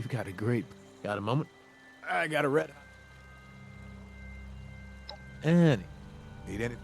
You've got a great... Got a moment? I got a red... Any... Need anything?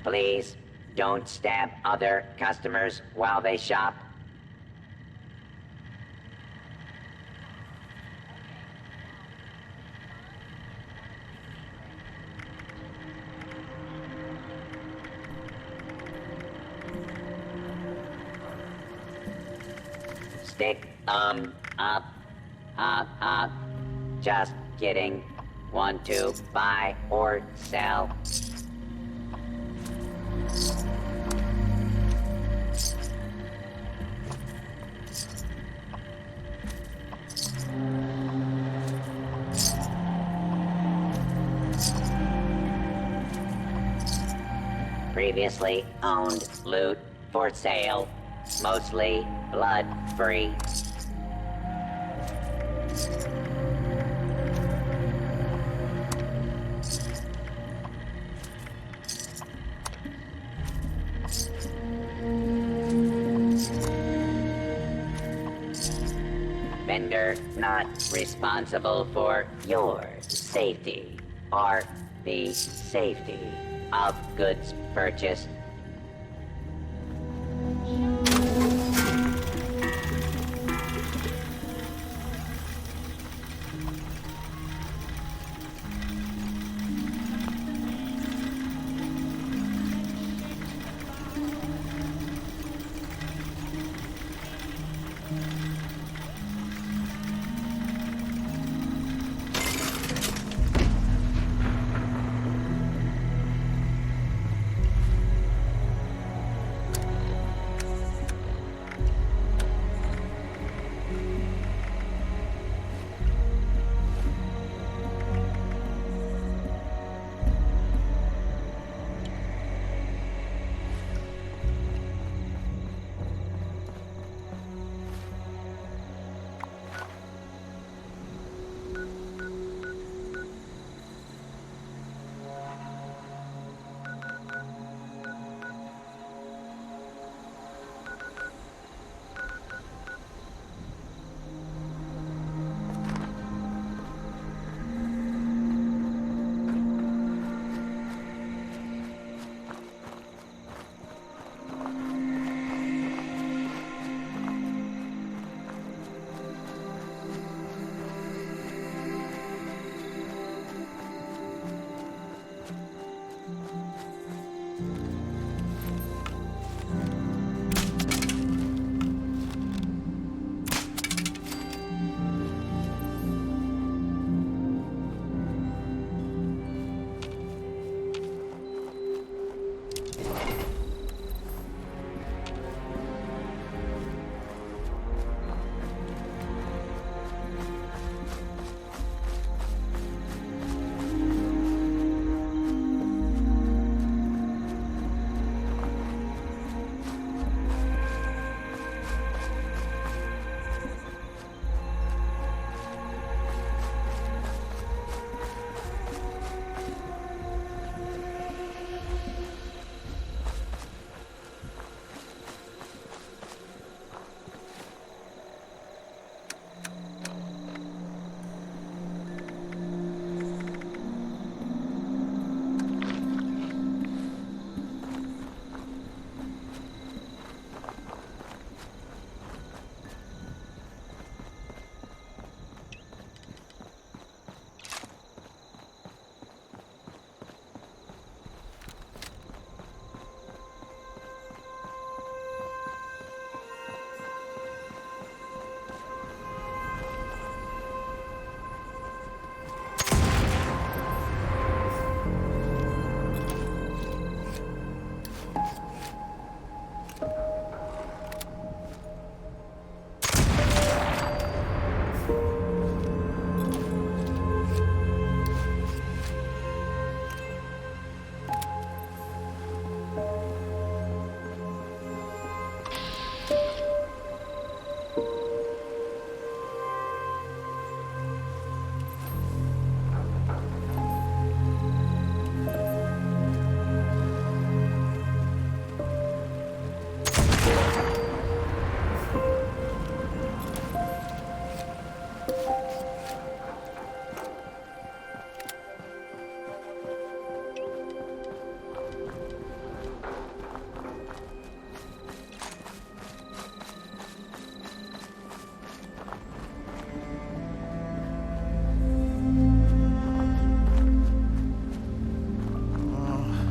Please, don't stab other customers while they shop. Stick up, up. Just kidding. Want to buy or sell? Previously owned loot for sale, mostly blood-free. Vendor not responsible for your safety or the safety of goods purchased.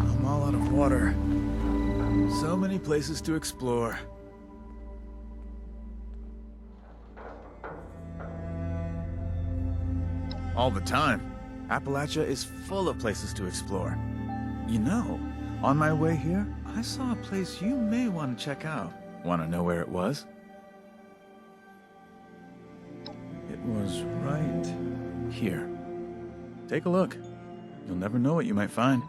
I'm all out of water. So many places to explore. All the time. Appalachia is full of places to explore. You know, on my way here, I saw a place you may want to check out. Want to know where it was? It was right here. Take a look. You'll never know what you might find.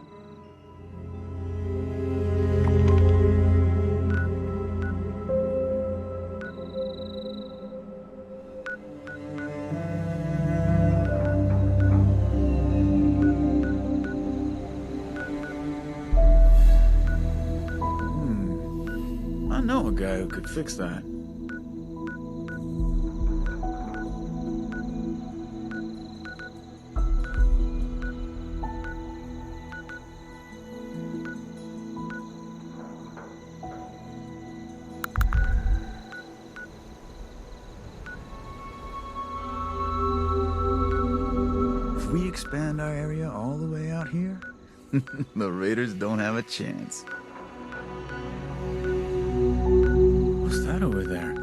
I know a guy who could fix that. If we expand our area all the way out here, the Raiders don't have a chance. What's that over there?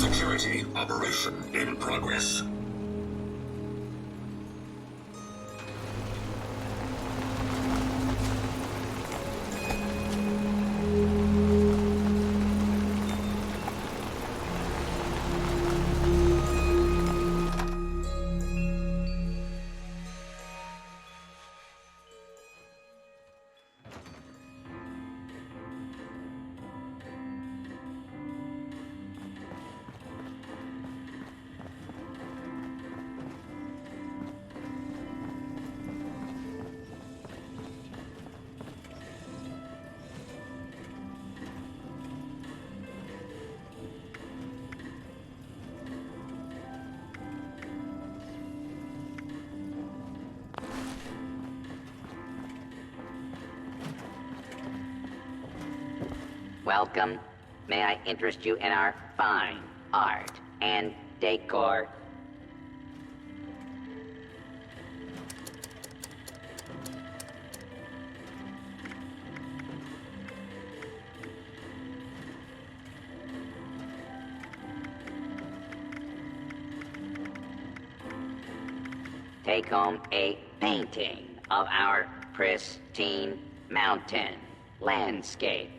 Security operation in progress. Welcome. May I interest you in our fine art and decor? Take home a painting of our pristine mountain landscape.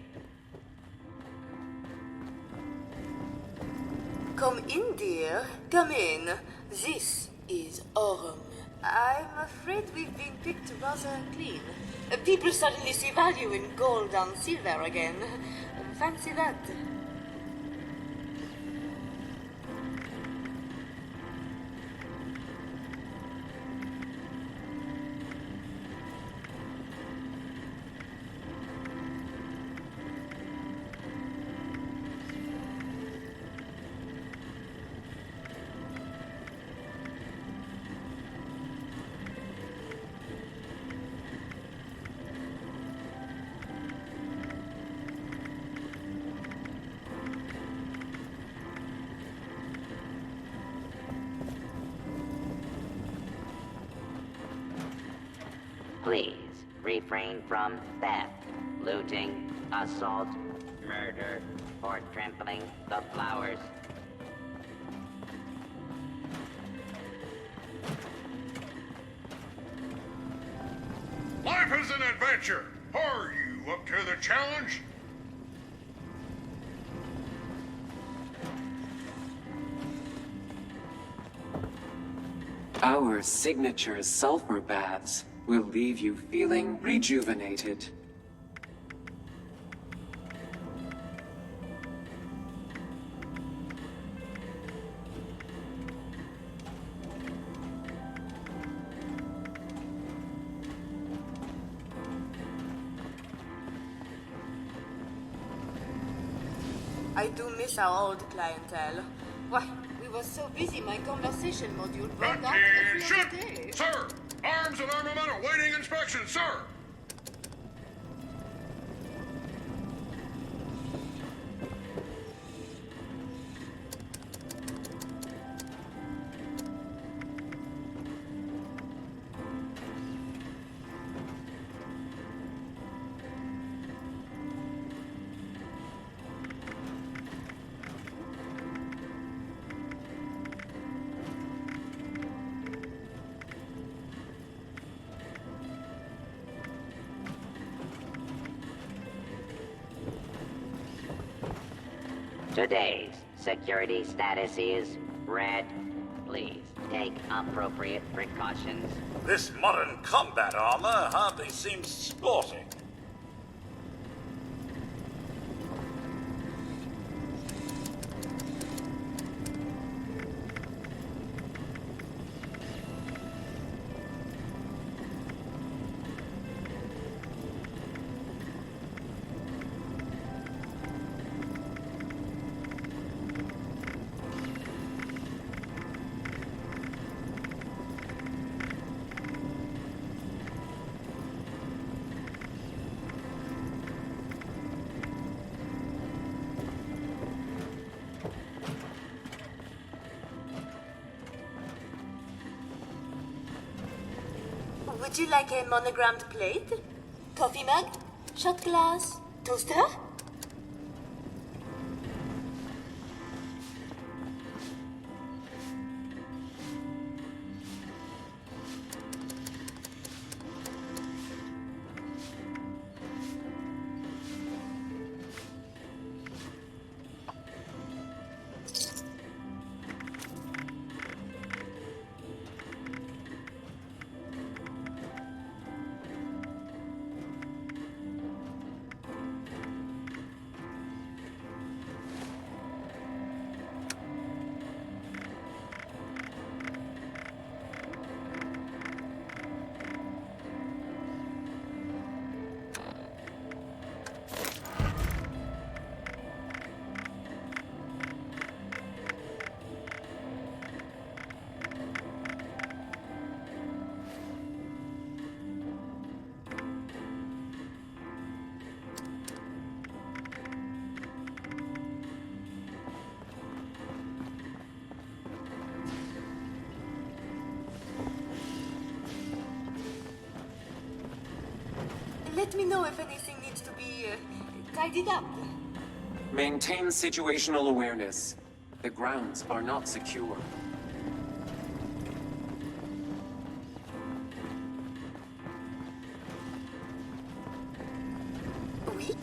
Come in, dear. Come in. This is Orm. I'm afraid we've been picked rather clean. People suddenly see value in gold and silver again. Fancy that. Please refrain from theft, looting, assault, murder, or trampling the flowers. Life is an adventure. Are you up to the challenge? Our signature sulfur baths will leave you feeling rejuvenated. I do miss our old clientele. Why, we were so busy my conversation module broke out every other day. Attention! Sir! Arms and armament awaiting inspection, sir! Today's security status is red. Please take appropriate precautions. This modern combat armor hardly seems sporting. Would you like a monogrammed plate? Coffee mug? Shot glass? Toaster? let me know if anything needs to be tidied up. Maintain situational awareness. The grounds are not secure. Oui?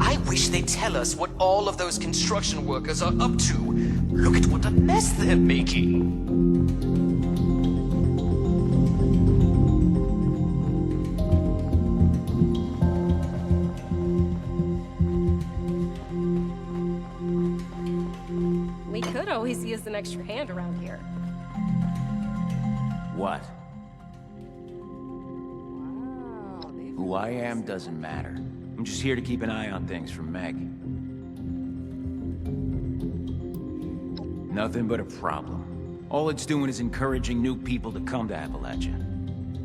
I wish they'd tell us what all of those construction workers are up to. Look at what a mess they're making. We could always use an extra hand around here. What? Who I am doesn't matter. I'm just here to keep an eye on things for Meg. Nothing but a problem. All it's doing is encouraging new people to come to Appalachia.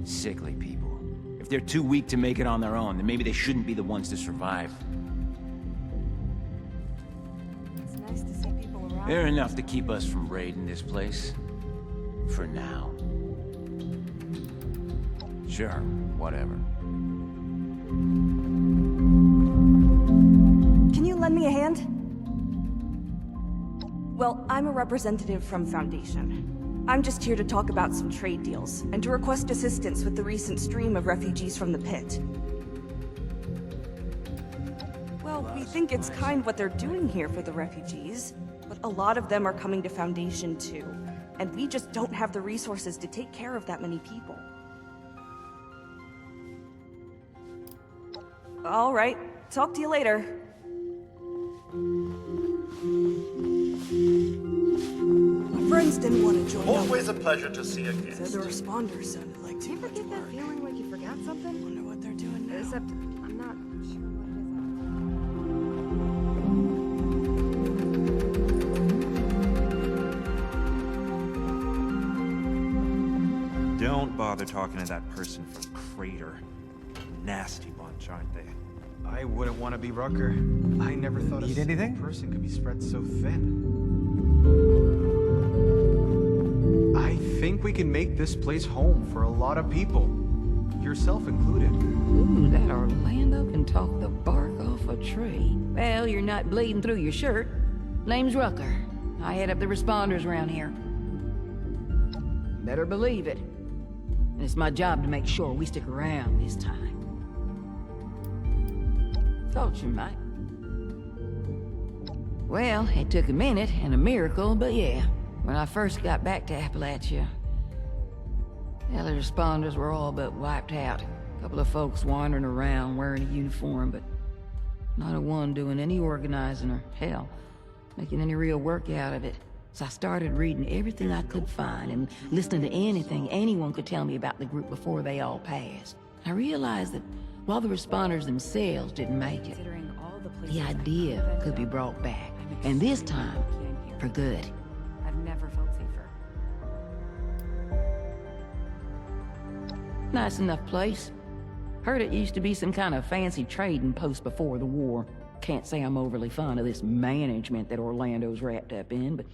Sickly people. If they're too weak to make it on their own, then maybe they shouldn't be the ones to survive. It's nice to see people around. They're enough to keep us from raiding this place. For now. Sure, whatever. Can you lend me a hand? Well, I'm a representative from Foundation. I'm just here to talk about some trade deals, and to request assistance with the recent stream of refugees from the pit. Well, we think it's kind what they're doing here for the refugees, but a lot of them are coming to Foundation too, and we just don't have the resources to take care of that many people. All right, talk to you later. My friends didn't want to join up. Always a pleasure to see a Said guest. the responders sounded like Do too you ever much get that work. feeling like you forgot something? Wonder what they're doing now. Except, I'm not sure what Don't bother talking to that person from Crater. Nasty bunch, aren't they? I wouldn't want to be Rucker. I never thought Need a single anything? person could be spread so thin. I think we can make this place home for a lot of people. Yourself included. Ooh, that Orlando can talk the bark off a tree. Well, you're not bleeding through your shirt. Name's Rucker. I head up the responders around here. Better believe it. And it's my job to make sure we stick around this time. Thought you might. Well, it took a minute and a miracle, but yeah. When I first got back to Appalachia, the other responders were all but wiped out. A couple of folks wandering around wearing a uniform, but not a one doing any organizing or, hell, making any real work out of it. So I started reading everything I could find and listening to anything anyone could tell me about the group before they all passed. I realized that while the responders themselves didn't make it, the idea could be brought back. And this time, for good. I've never felt safer. Nice enough place. Heard it used to be some kind of fancy trading post before the war. Can't say I'm overly fond of this management that Orlando's wrapped up in, but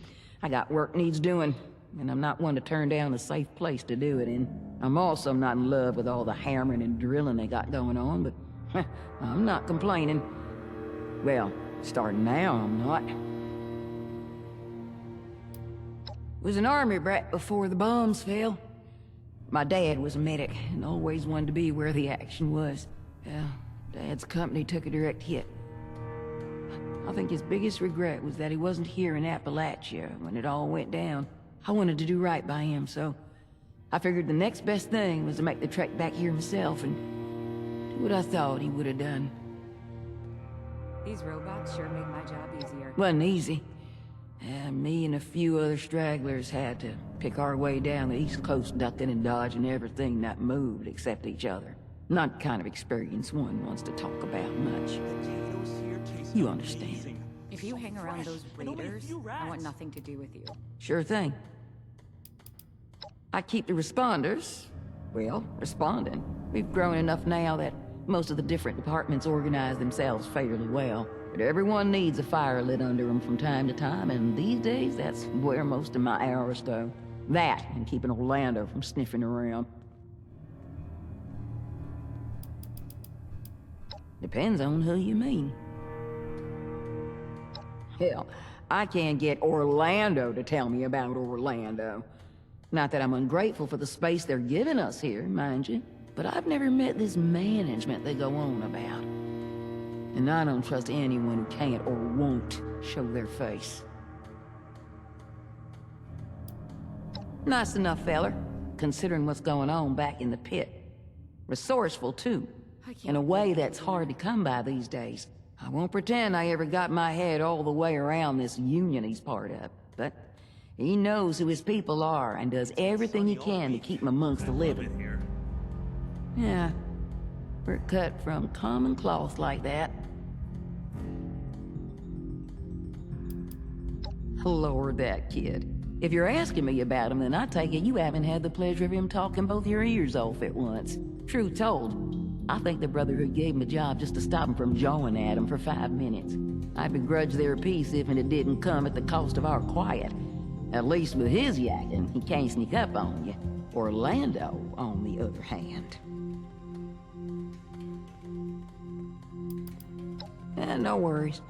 I got work needs doing, and I'm not one to turn down a safe place to do it in. I'm also not in love with all the hammering and drilling they got going on, but I'm not complaining. Well, starting now, I'm not. Was an army brat before the bombs fell. My dad was a medic and always wanted to be where the action was. Well, Dad's company took a direct hit. I think his biggest regret was that he wasn't here in Appalachia when it all went down. I wanted to do right by him, so I figured the next best thing was to make the trek back here myself and do what I thought he would have done. These robots sure make my job easier. Wasn't easy. Me and a few other stragglers had to pick our way down the East Coast, ducking and dodging everything that moved except each other. Not the kind of experience one wants to talk about much. You understand. If you hang around those raiders, I want nothing to do with you. Sure thing. I keep the responders, well, responding. We've grown enough now that most of the different departments organize themselves fairly well. But everyone needs a fire lit under them from time to time, and these days, that's where most of my hours go. That, and keeping Orlando from sniffing around. Depends on who you mean. Hell, I can't get Orlando to tell me about Orlando. Not that I'm ungrateful for the space they're giving us here, mind you, but I've never met this management they go on about. And I don't trust anyone who can't or won't show their face. Nice enough feller, considering what's going on back in the pit. Resourceful, too, in a way that's hard to come by these days. I won't pretend I ever got my head all the way around this union he's part of, but he knows who his people are and does everything he can to keep them amongst the living. Yeah, we're cut from common cloth like that. Lord, that kid. If you're asking me about him, then I take it you haven't had the pleasure of him talking both your ears off at once. Truth told, I think the Brotherhood gave him a job just to stop him from jawing at him for 5 minutes. I'd begrudge their peace if it didn't come at the cost of our quiet. At least with his yakking, he can't sneak up on you. Orlando, on the other hand. No worries.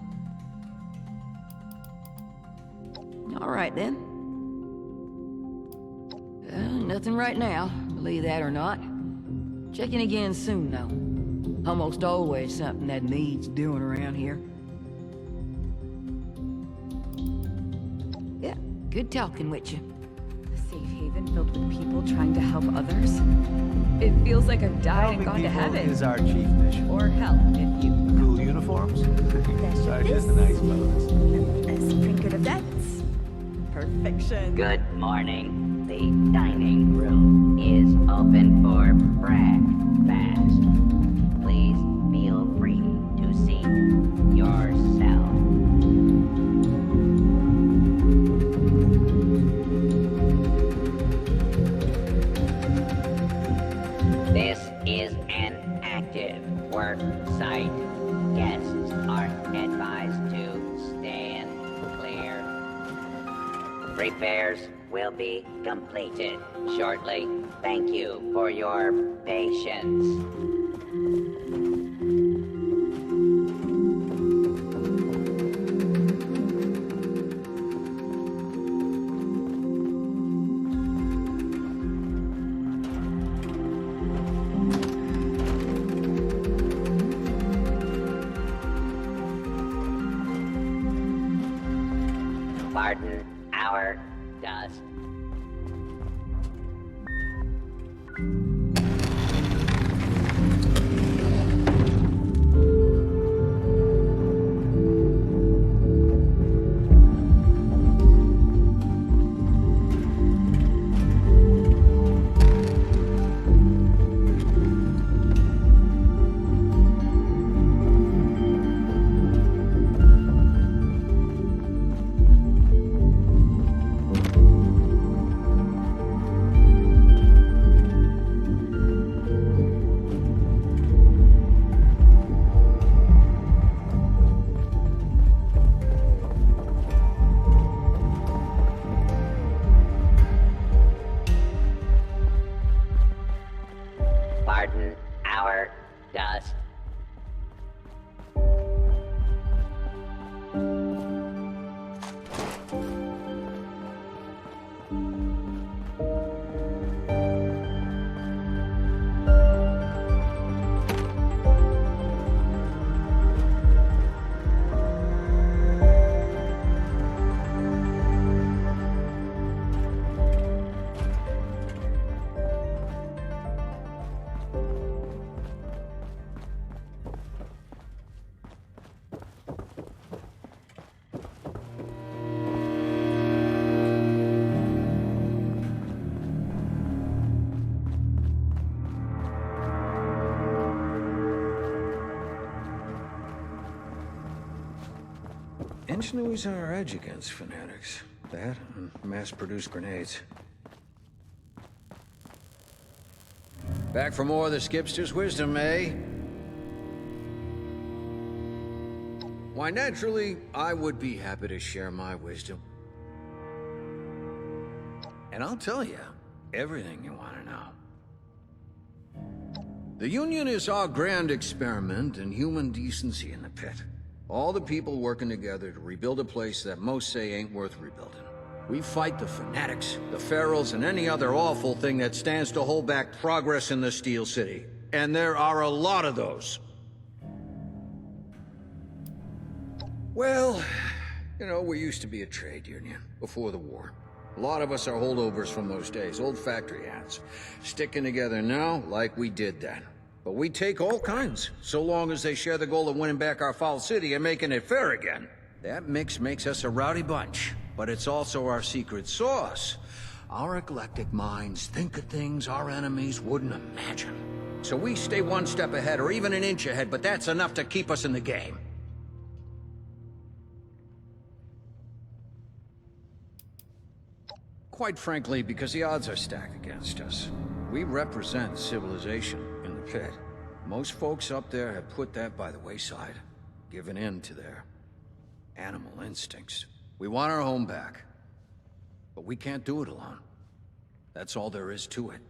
All right, then. Nothing right now, believe that or not. Checking again soon, though. Almost always something that needs doing around here. Yeah, good talking with you. A safe haven filled with people trying to help others? It feels like I've died and gone to heaven. Is our chief mission. Or hell, if you... Cool uniforms? Just a nice bonus. A sprinkle of that. Perfection. Good morning. The dining room is open for breakfast. Please feel free to seat yourself. This is an active work site. Guests are advised to stand clear. Repairs will be completed shortly. Thank you for your patience. Pardon our dust. Intentionally always on our edge against fanatics. That and mass-produced grenades. Back for more of the skipster's wisdom, eh? Why, naturally, I would be happy to share my wisdom. And I'll tell you everything you want to know. The Union is our grand experiment in human decency in the pit. All the people working together to rebuild a place that most say ain't worth rebuilding. We fight the fanatics, the ferals, and any other awful thing that stands to hold back progress in the Steel City. And there are a lot of those. Well, you know, we used to be a trade union before the war. A lot of us are holdovers from those days, old factory hands. Sticking together now like we did then. But we take all kinds, so long as they share the goal of winning back our foul city and making it fair again. That mix makes us a rowdy bunch, but it's also our secret sauce. Our eclectic minds think of things our enemies wouldn't imagine. So we stay one step ahead, or even an inch ahead, but that's enough to keep us in the game. Quite frankly, because the odds are stacked against us. We represent civilization in the pit. Most folks up there have put that by the wayside, given in to their animal instincts. We want our home back, but we can't do it alone. That's all there is to it.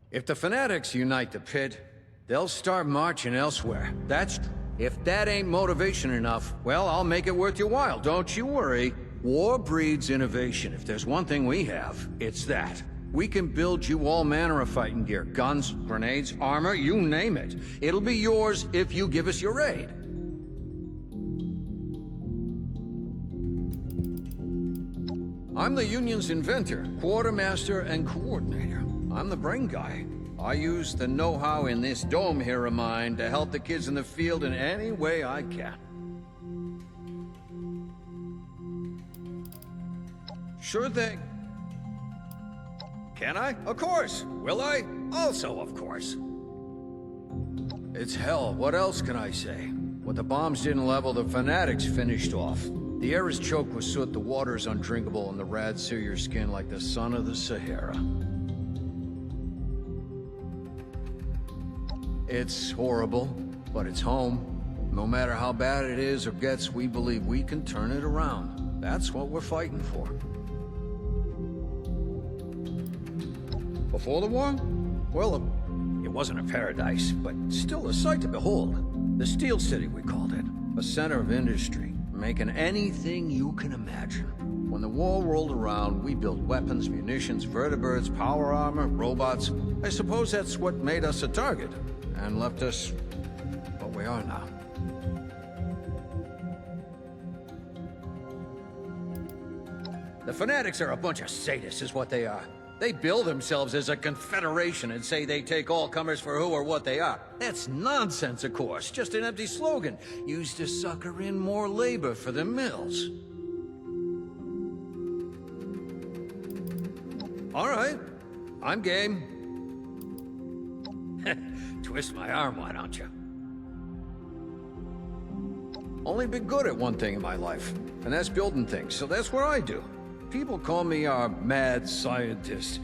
If the fanatics unite the pit, they'll start marching elsewhere. That's true. If that ain't motivation enough, well, I'll make it worth your while, don't you worry. War breeds innovation. If there's one thing we have, it's that. We can build you all manner of fighting gear. Guns, grenades, armor, you name it. It'll be yours if you give us your aid. I'm the Union's inventor, quartermaster, and coordinator. I'm the brain guy. I use the know-how in this dome here of mine to help the kids in the field in any way I can. Sure thing. Can I? Of course. Will I? Also, of course. It's hell. What else can I say? What the bombs didn't level, the fanatics finished off. The air is choked with soot, the water is undrinkable, and the rads sear your skin like the sun of the Sahara. It's horrible, but it's home. No matter how bad it is or gets, we believe we can turn it around. That's what we're fighting for. Before the war? Well, it wasn't a paradise, but still a sight to behold. The Steel City, we called it. A center of industry, making anything you can imagine. When the war rolled around, we built weapons, munitions, vertebrates, power armor, robots. I suppose that's what made us a target. And left us what we are now. The fanatics are a bunch of sadists, is what they are. They bill themselves as a confederation and say they take all comers for who or what they are. That's nonsense, of course, just an empty slogan, used to sucker in more labor for the mills. All right, I'm game. Twist my arm, why don't you? Only been good at one thing in my life, and that's building things, so that's what I do. People call me our mad scientist.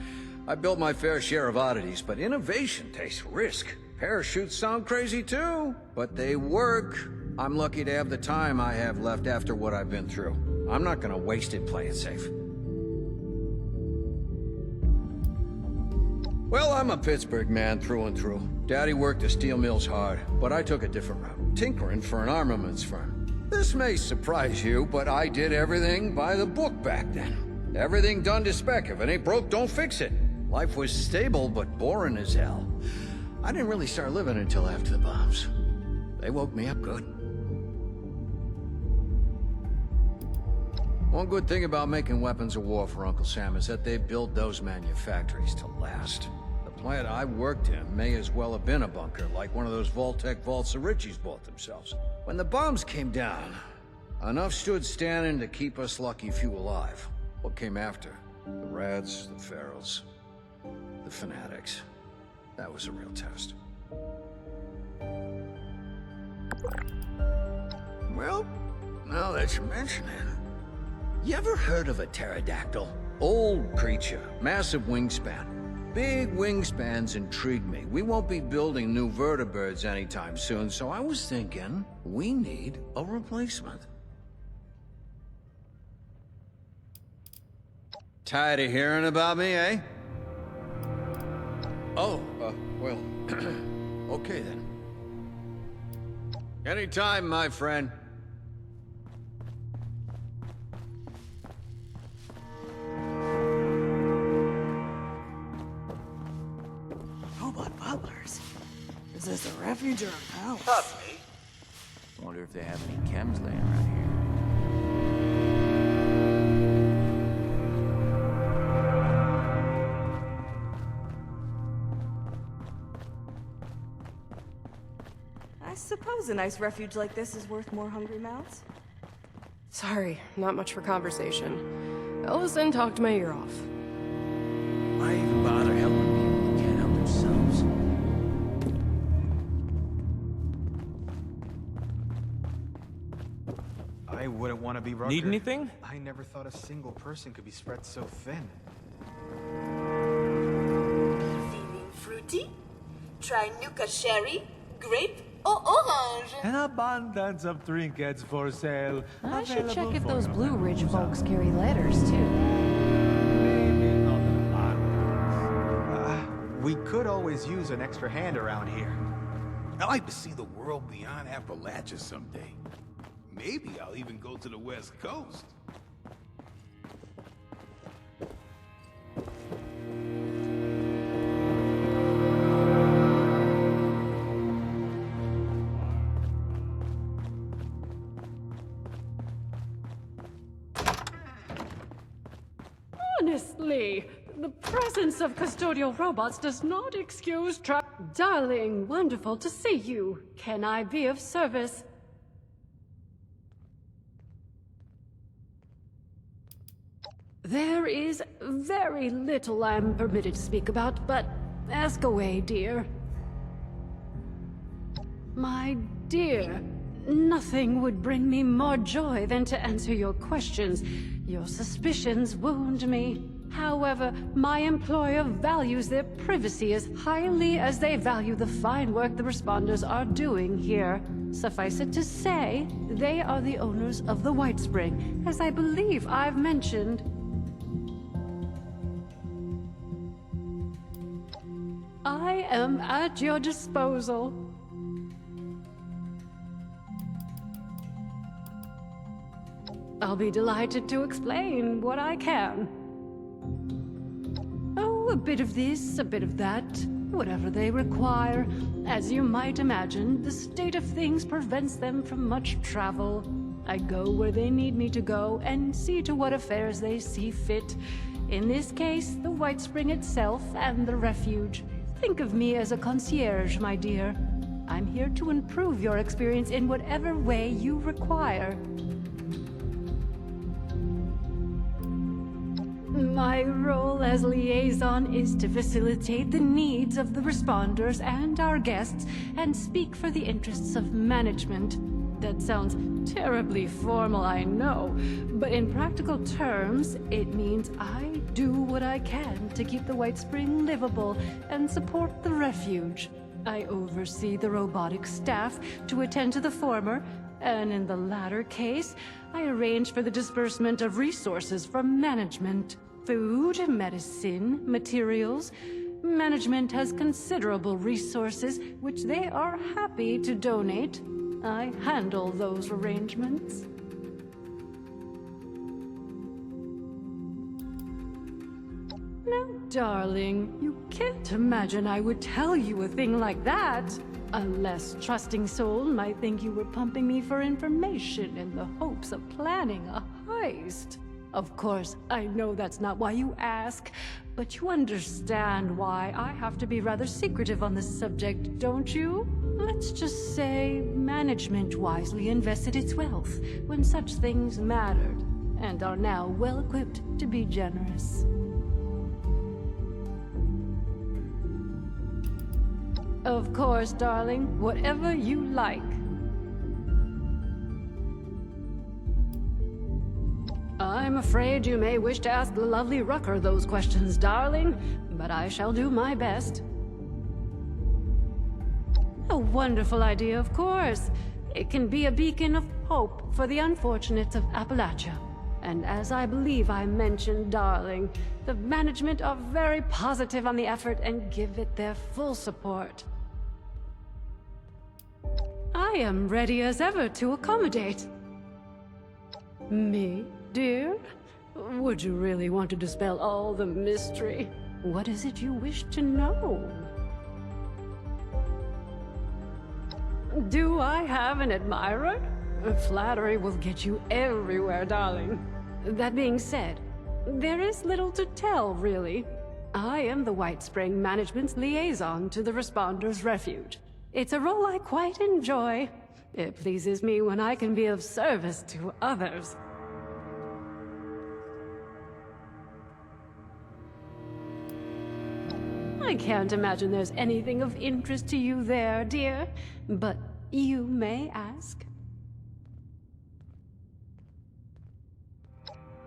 I built my fair share of oddities, but innovation takes risk. Parachutes sound crazy too, but they work. I'm lucky to have the time I have left after what I've been through. I'm not gonna waste it playing safe. Well, I'm a Pittsburgh man through and through. Daddy worked the steel mills hard, but I took a different route, tinkering for an armaments firm. This may surprise you, but I did everything by the book back then. Everything done to spec. If it ain't broke, don't fix it. Life was stable, but boring as hell. I didn't really start living until after the bombs. They woke me up good. One good thing about making weapons of war for Uncle Sam is that they built those manufactories to last. The plant I worked in may as well have been a bunker, like one of those Vault-Tec vaults the Richies built themselves. When the bombs came down, enough stood standing to keep us lucky few alive. What came after? The Rads, the Ferals, the Fanatics. That was a real test. Well, now that you mention it, you ever heard of a pterodactyl? Old creature, massive wingspan. Big wingspans intrigue me. We won't be building new vertebrates anytime soon, so I was thinking we need a replacement. Tired of hearing about me, eh? Oh, well, okay then. Anytime, my friend. Robot butlers? Is this a refuge or a house? Puppy. Wonder if they have any chems laying around here. I suppose a nice refuge like this is worth more hungry mouths. Sorry, not much for conversation. Ellison talked my ear off. Why even bother helping people who can't help themselves? I wouldn't want to be Rucker. Need anything? I never thought a single person could be spread so thin. Feeling fruity? Try Nuka Sherry, grape, or orange. An abundance of trinkets for sale. I should check available if for those your Blue Ridge members. folks carry letters, too. Maybe not an abundance. We could always use an extra hand around here. I like to see the world beyond Appalachia someday. Maybe I'll even go to the West Coast. Honestly, the presence of custodial robots does not excuse Darling, wonderful to see you. Can I be of service? There is very little I'm permitted to speak about, but ask away, dear. My dear, nothing would bring me more joy than to answer your questions. Your suspicions wound me. However, my employer values their privacy as highly as they value the fine work the responders are doing here. Suffice it to say, they are the owners of the White Spring, as I believe I've mentioned. I am at your disposal. I'll be delighted to explain what I can. Oh, a bit of this, a bit of that, whatever they require. As you might imagine, the state of things prevents them from much travel. I go where they need me to go and see to what affairs they see fit. In this case, the White Spring itself and the refuge. Think of me as a concierge, my dear. I'm here to improve your experience in whatever way you require. My role as liaison is to facilitate the needs of the responders and our guests and speak for the interests of management. That sounds terribly formal, I know, but in practical terms, it means I do what I can to keep the White Spring livable and support the refuge. I oversee the robotic staff to attend to the former, and in the latter case, I arrange for the disbursement of resources from management. Food, medicine, materials. Management has considerable resources, which they are happy to donate. I handle those arrangements. Now, darling, you can't imagine I would tell you a thing like that. A less trusting soul might think you were pumping me for information in the hopes of planning a heist. Of course, I know that's not why you ask, but you understand why I have to be rather secretive on this subject, don't you? Let's just say management wisely invested its wealth when such things mattered, and are now well-equipped to be generous. Of course, darling, whatever you like. I'm afraid you may wish to ask the lovely Rucker those questions, darling, but I shall do my best. A wonderful idea, of course. It can be a beacon of hope for the unfortunates of Appalachia. And as I believe I mentioned, darling, the management are very positive on the effort and give it their full support. I am ready as ever to accommodate. Me, dear? Would you really want to dispel all the mystery? What is it you wish to know? Do I have an admirer? Flattery will get you everywhere, darling. That being said, there is little to tell, really. I am the White Spring Management's liaison to the Responders' Refuge. It's a role I quite enjoy. It pleases me when I can be of service to others. I can't imagine there's anything of interest to you there, dear, but you may ask.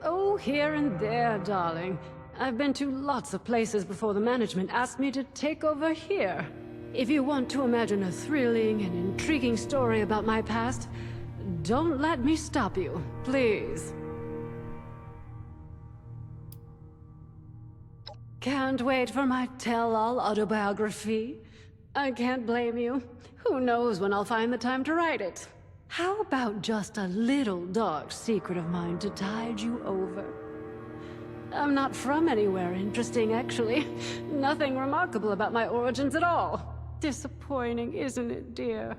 Oh, here and there, darling. I've been to lots of places before the management asked me to take over here. If you want to imagine a thrilling and intriguing story about my past, don't let me stop you, please. Can't wait for my tell-all autobiography. I can't blame you. Who knows when I'll find the time to write it. How about just a little dark secret of mine to tide you over? I'm not from anywhere interesting, actually. Nothing remarkable about my origins at all. Disappointing, isn't it, dear?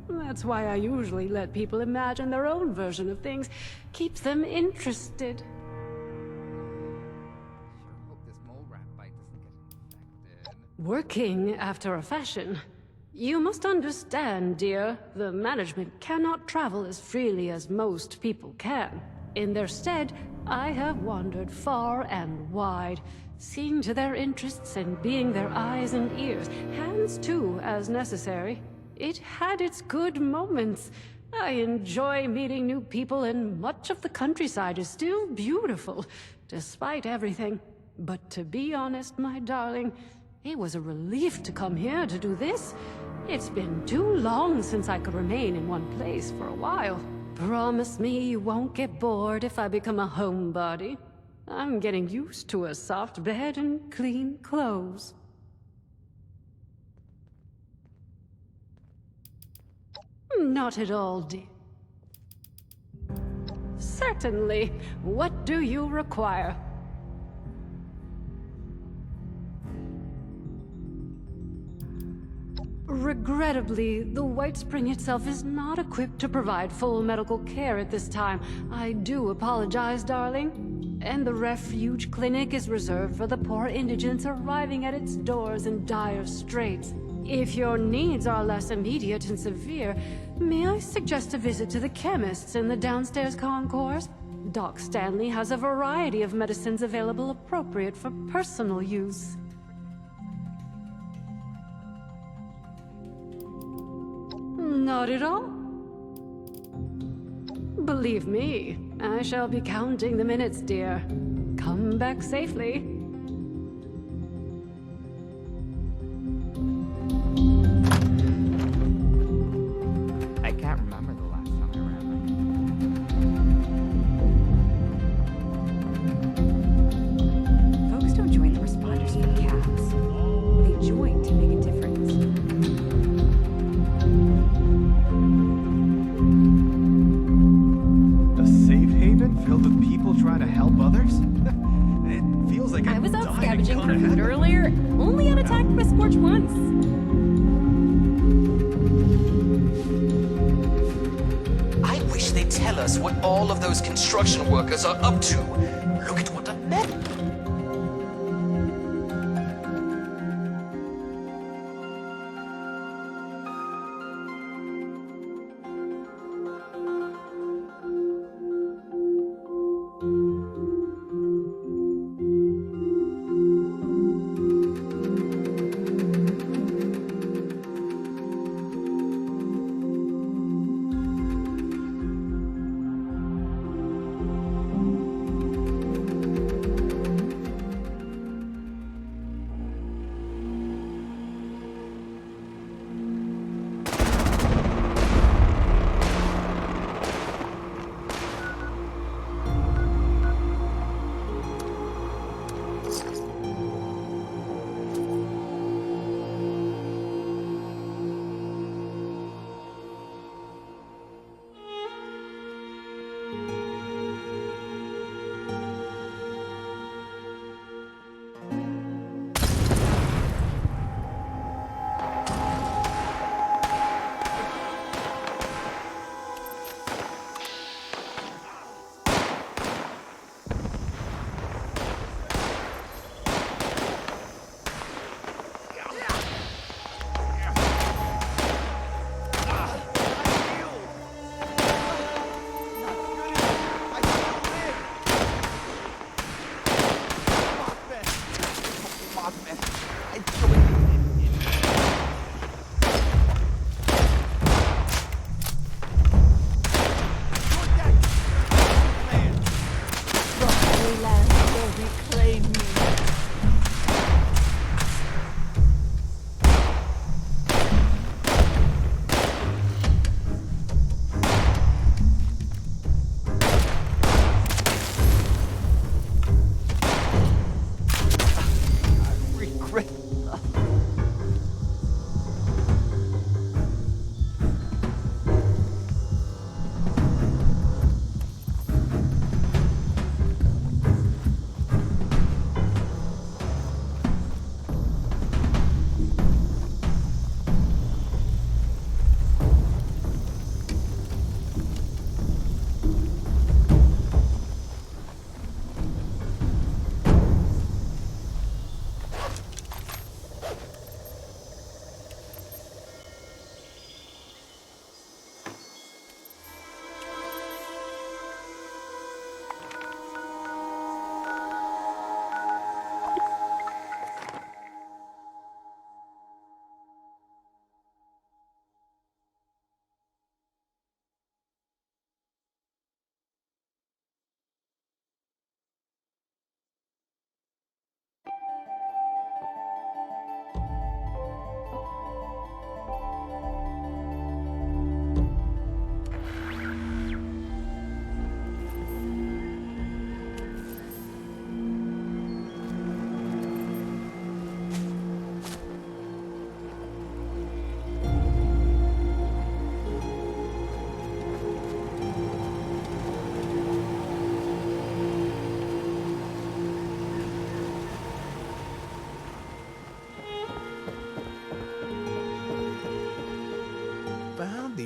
That's why I usually let people imagine their own version of things. Keeps them interested. Working after a fashion. You must understand, dear, the management cannot travel as freely as most people can. In their stead, I have wandered far and wide, seeing to their interests and being their eyes and ears, hands too, as necessary. It had its good moments. I enjoy meeting new people, and much of the countryside is still beautiful, despite everything. But to be honest, my darling, it was a relief to come here to do this. It's been too long since I could remain in one place for a while. Promise me you won't get bored if I become a homebody. I'm getting used to a soft bed and clean clothes. Not at all, dear. Certainly. What do you require? Regrettably, the White Spring itself is not equipped to provide full medical care at this time. I do apologize, darling. And the refuge clinic is reserved for the poor indigents arriving at its doors in dire straits. If your needs are less immediate and severe, may I suggest a visit to the chemists in the downstairs concourse? Doc Stanley has a variety of medicines available appropriate for personal use. Not at all. Believe me, I shall be counting the minutes, dear. Come back safely. I can't remember the last time I ran like Folks don't join the responders for caps. They join to make a difference. Filled with people trying to help others? It feels like I was out scavenging for food earlier, only got attacked by Scorch once. I wish they'd tell us what all of those construction workers are up to. Look at what a mess.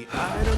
the item